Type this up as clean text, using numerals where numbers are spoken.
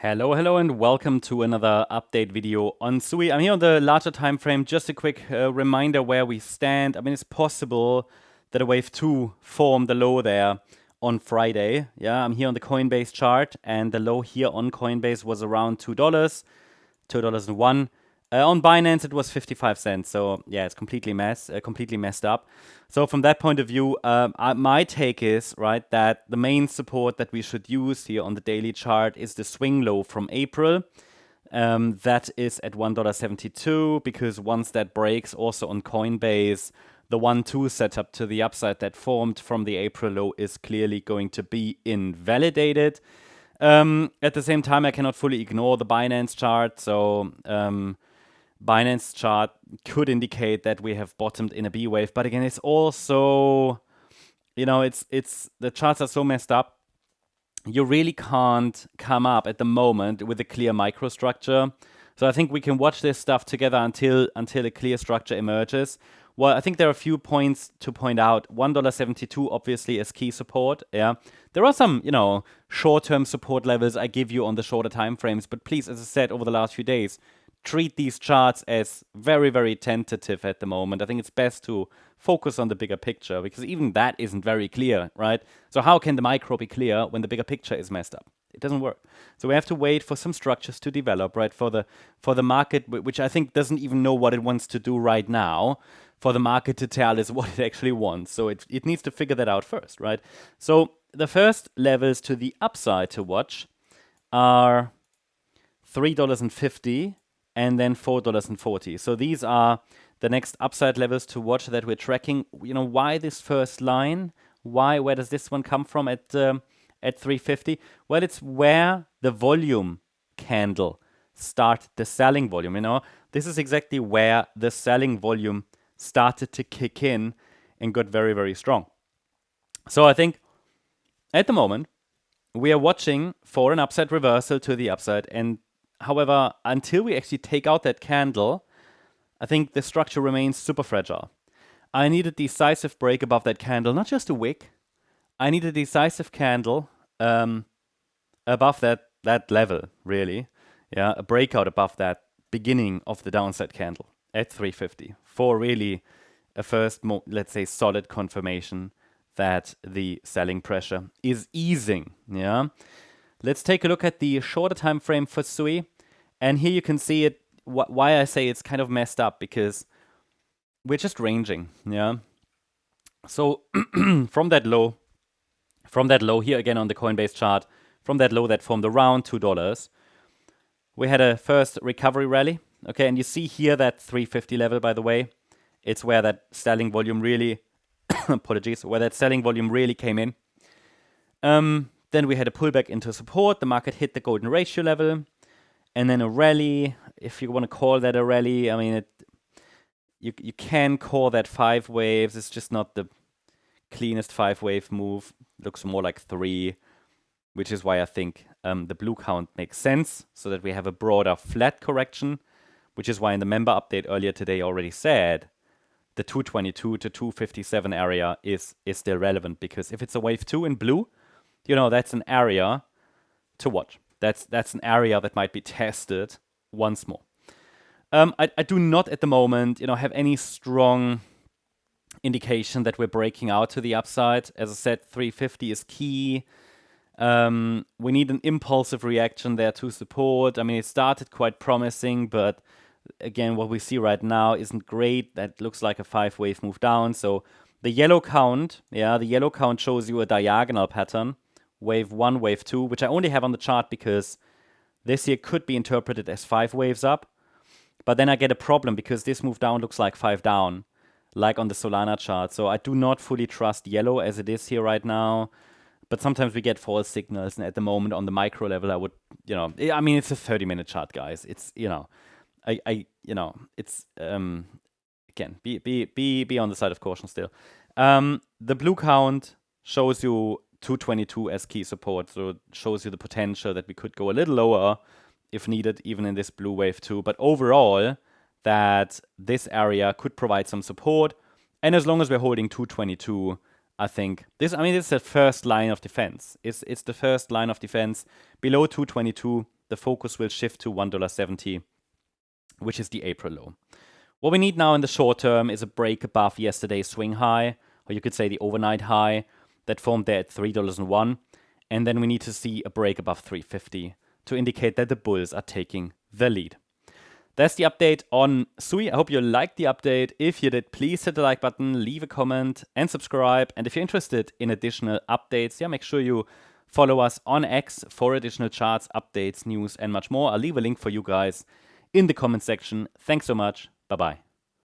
Hello, and welcome to another update video on SUI. I'm here on the larger time frame. Just a quick reminder where we stand. I mean, it's possible that a wave 2 formed the low there on Friday. Yeah, I'm here on the Coinbase chart, and the low here on Coinbase was around $2, $2.01. On Binance, it was 55 cents. So yeah, it's completely messed up. So from that point of view, my take is right that the main support that we should use here on the daily chart is the swing low from April. That is at $1.72, because once that breaks, also on Coinbase, the 1-2 setup to the upside that formed from the April low is clearly going to be invalidated. At the same time, I cannot fully ignore the Binance chart. So Binance chart could indicate that we have bottomed in a B wave, but again, it's also, it's the charts are so messed up. You really can't come up at the moment with a clear microstructure. So I think we can watch this stuff together until a clear structure emerges. Well, I think there are a few points to point out. $1.72 obviously is key support. Yeah, there are some, short-term support levels I give you on the shorter time frames, but please, as I said over the last few days, treat these charts as very, very tentative at the moment. I think it's best to focus on the bigger picture, because even that isn't very clear, right? So how can the micro be clear when the bigger picture is messed up? It doesn't work. So we have to wait for some structures to develop, right? For the market, which I think doesn't even know what it wants to do right now, for the market to tell us what it actually wants. So it needs to figure that out first, right? So the first levels to the upside to watch are $3.50 and then $4.40. So these are the next upside levels to watch that we're tracking. Why this first line? Where does this one come from at 350? Well, it's where the volume candle started the selling volume. This is exactly where the selling volume started to kick in and got very, very strong. So I think at the moment we are watching for an upside reversal to the upside, and however, until we actually take out that candle, I think the structure remains super fragile. I need a decisive break above that candle, not just a wick. I need a decisive candle above that level, really. Yeah, a breakout above that beginning of the downside candle at 350 for really a first, let's say, solid confirmation that the selling pressure is easing. Yeah. Let's take a look at the shorter time frame for SUI, and here you can see it. Why I say it's kind of messed up, because we're just ranging. Yeah. So from that low here again on the Coinbase chart, from that low that formed around $2, we had a first recovery rally. Okay, and you see here that 350 level, by the way, it's where that selling volume really, apologies, where that selling volume really came in. Then we had a pullback into support. The market hit the golden ratio level, and then a rally. If you want to call that a rally, I mean, you can call that 5 waves. It's just not the cleanest 5-wave move. Looks more like 3, which is why I think the blue count makes sense, so that we have a broader flat correction, which is why in the member update earlier today I already said the 222 to 257 area is still relevant, because if it's a wave 2 in blue, that's an area to watch. That's an area that might be tested once more. I do not at the moment, have any strong indication that we're breaking out to the upside. As I said, 350 is key. We need an impulsive reaction there to support. I mean, it started quite promising, but again, what we see right now isn't great. That looks like a 5-wave move down. So the yellow count shows you a diagonal pattern. Wave 1, wave 2, which I only have on the chart because this here could be interpreted as 5 waves up. But then I get a problem, because this move down looks like 5 down, like on the Solana chart. So I do not fully trust yellow as it is here right now. But sometimes we get false signals, and at the moment on the micro level, I would, I mean, it's a 30-minute chart, guys. It's, it's again, be on the side of caution still. The blue count shows you 222 as key support, so it shows you the potential that we could go a little lower if needed, even in this blue wave 2. But overall, that this area could provide some support, and as long as we're holding 222, I think this is the first line of defense. It's the first line of defense. Below 222, the focus will shift to $1.70, which is the April low. What we need now in the short term is a break above yesterday's swing high, or you could say the overnight high that formed there at $3.01. And then we need to see a break above 350 to indicate that the bulls are taking the lead. That's the update on SUI. I hope you liked the update. If you did, please hit the like button, leave a comment, and subscribe. And if you're interested in additional updates, make sure you follow us on X for additional charts, updates, news, and much more. I'll leave a link for you guys in the comment section. Thanks so much. Bye-bye.